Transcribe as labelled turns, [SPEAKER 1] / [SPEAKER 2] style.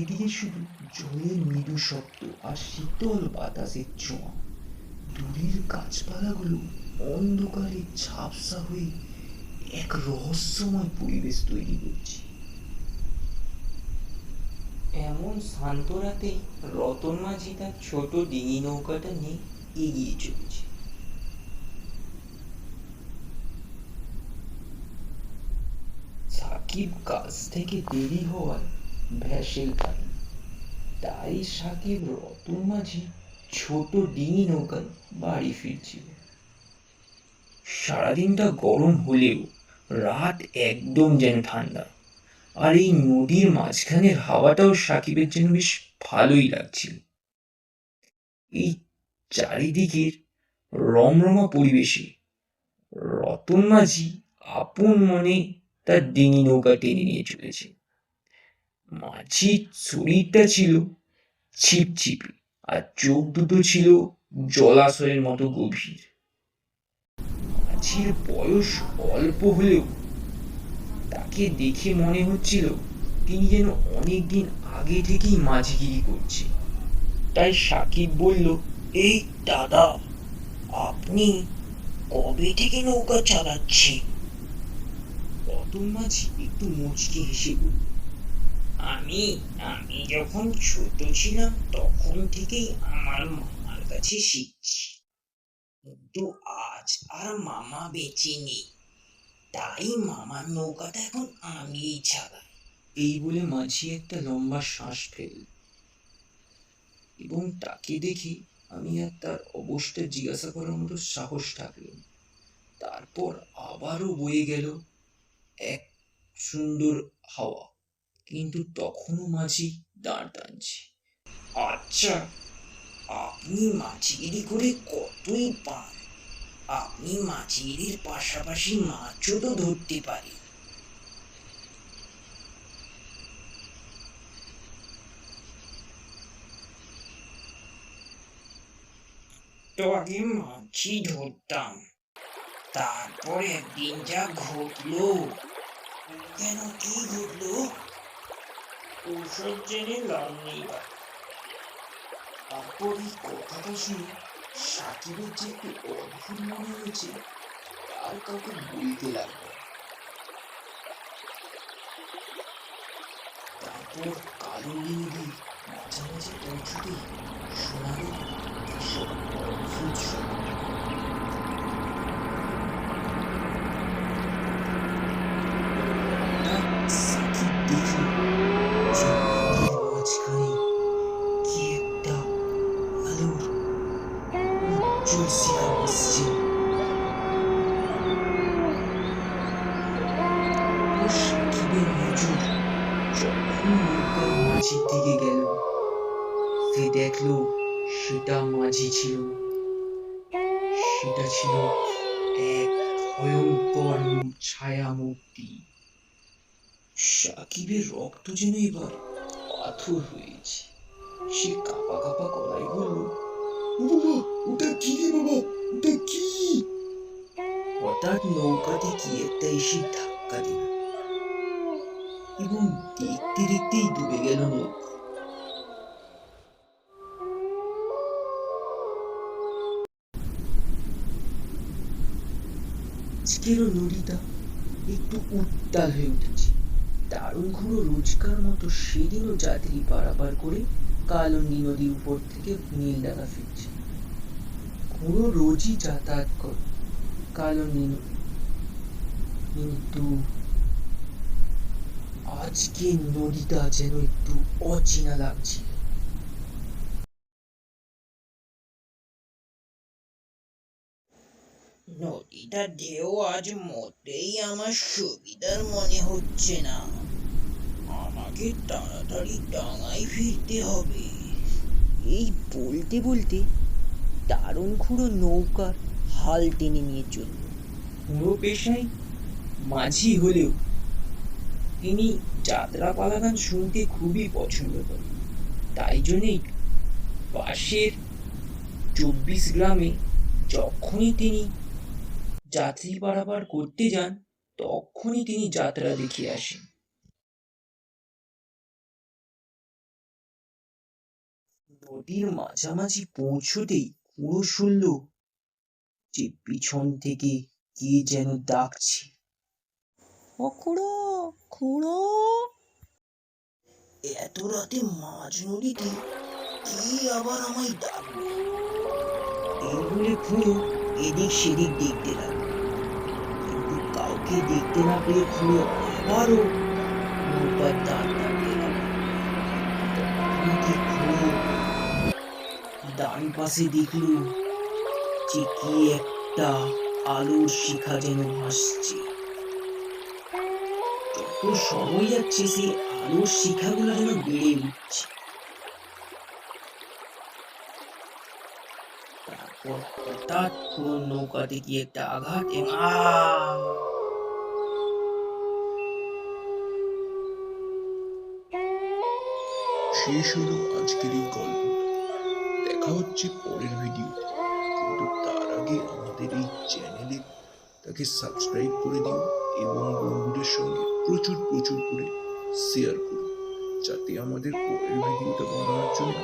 [SPEAKER 1] এদিকে শুধু জলের মৃদু শব্দ আর শীতল বাতাসের ছোঁয়া। দূরের গাছপালাগুলো অন্ধকারে ঝাপসা হয়ে এক রহস্যময় পরিবেশ তৈরি করছে।
[SPEAKER 2] এমন শান্ত রাতেই রতন মাঝি তার ছোট ডিঙি নৌকাটা নিয়ে এগিয়ে চলেছে। সাকিব কাজ থেকে দেরি হওয়ায় ভ্যাসেল পায়নি, তাই সাকিব রতন মাঝি ছোট ডিঙি নৌকায় বাড়ি ফিরছিল। সারাদিনটা গরম হলেও রাত একদম যেন ঠান্ডা, আর এই নদীর মাঝখানের হাওয়াটাও সাকিবের যেন বেশ ভালোই লাগছিল। এই চারিদিকের রমরমা পরিবেশে রতন মাঝি আপন মনে তার ডিঙি নৌকা টেনে নিয়ে চলেছে। মাঝির শরীরটা ছিল ছিপছিপে, আর চোখ দুটো ছিল জলাশয়ের মতো গভীর। মাঝির বয়স অল্প হলেও তাকে দেখে মনে হচ্ছিল তিনি যেন অনেকদিন আগে থেকেই মাঝিগিরি করছে। তাই সাকিব বলল, এই দাদা, আপনি কবে থেকে নৌকা চালাচ্ছেন? রতন মাঝি একটু মুচকি হেসে বলল, আমি আমি যখন ছোট ছিলাম তখন থেকেই আমার মামার কাছে শিখছি, কিন্তু আজ আর মামা বেঁচে নেই, তাই মামার নৌকাটা এখন আমিই চালাই। এই বলে মাঝি একটা লম্বা শ্বাস ফেলল, এবং তাকে দেখে আমি আর তার অবস্থা জিজ্ঞাসা করার মতো সাহস থাকল। তারপর আবারও বয়ে গেল এক সুন্দর হাওয়া, কিন্তু তখনও মাঝি দাঁড় টানছে। আচ্ছা, আপনি মাঝিগিরি করে কতই পান? আপনি মাঝিগিরির পাশাপাশি মাছও তো ধরতে পারেন। তো আগে মাছই ধরতাম, তারপর একদিন যা ঘটলো। কেন, কি ঘটলো? ওসব জেনে লাভ নেই ভাই। তারপর এই কথাটা শুনে সাকিবের যে একটু অদ্ভুত মনে হয়েছে আর কাউকে বলতে লাগলো। তারপর কালো নদীর মাঝামাঝি পৌঁছতেই শোনা গেল এসব অদ্ভুত শব্দ। হঠাৎ সাকিব দেখল যে নদীর মাঝখানে কি একটা আলোর উজ্জ্বল শিখা ভাসছে। তারপর সাকিবের নজর যখন নৌকার মাঝির দিকে গেল, সে দেখল সেটা মাঝি ছিল না, সেটা ছিল এক ভয়ঙ্কর ছায়া মূর্তি। সাকিবের রক্ত যেন এবার পাথর হয়েছে। সে কাঁপা কাঁপা গলায় বলল, বাবা, ওটা কি রে বাবা, ওটা কি? হঠাৎ নৌকাতে কি একটা এসে ধাক্কা দিল, এবং দেখতে দেখতেই ডুবে গেল নৌকা। আজকেরও নদীটা একটু উত্তাল হয়ে উঠেছে। দারুণ ঘুরো রোজকার মতো সেদিনও যাত্রী পারাপার করে কালন্দী নদীর উপর থেকে নীলডাঙা ফিরছে। ঘুরো রোজই যাতায়াত করে কালন্দী নদী, কিন্তু আজকে নদীটা যেন একটু অচেনা লাগছে। নদীটার ঢেউ আজ মোটেই আমার সুবিধার মনে হচ্ছে না, আমাকে তাড়াতাড়ি ডাঙায় ফিরতে হবে। এই বলতে বলতে দারুণ খুঁড়ো নৌকার হাল টেনে নিয়ে চলল। খুঁড়ো পেশায় মাঝি হলেও তিনি যাত্রাপালা গান শুনতে খুবই পছন্দ করেন। তাই জন্যই পাশের 24 গ্রামে যখনই তিনি যাত্রী পারাপার করতে যান, তখনই তিনি যাত্রা দেখে আসেন। নদীর মাঝামাঝি পৌঁছতেই খুঁড়ো শুনল যে পিছন থেকে কে যেন ডাকছে।
[SPEAKER 3] ও খুড়ো, খুড়ো।
[SPEAKER 1] এত রাতে মাঝ নদীতে কে আবার আমায় ডাকবে?
[SPEAKER 2] এই বলে খুঁড়ো এদিক সেদিক দেখতে লাগলো, কিন্তু কাউকে দেখতে না পেয়ে খুঁড়ো আবারও নৌকার দাঁড় টানতে লাগলো। তখনই খুঁড়ো ডান পাশে দেখল যে কি একটা আলোর শিখা যেন ভাসছে। যত সময় যাচ্ছে সেই আলোর শিখাগুলো যেন বেড়ে উঠছে। তারপর হঠাৎ পুরো নৌকাতে গিয়ে একটা আঘাত এবং
[SPEAKER 4] শেষ হলো আজকের এই গল্প। দেখা হচ্ছে পরের ভিডিওতে, কিন্তু তার আগে আমাদের এই চ্যানেলে তাকে সাবস্ক্রাইব করে দিও এবং বন্ধুদের সঙ্গে প্রচুর প্রচুর করে শেয়ার করো, যাতে আমাদের পরের ভিডিওটা বানানোর জন্য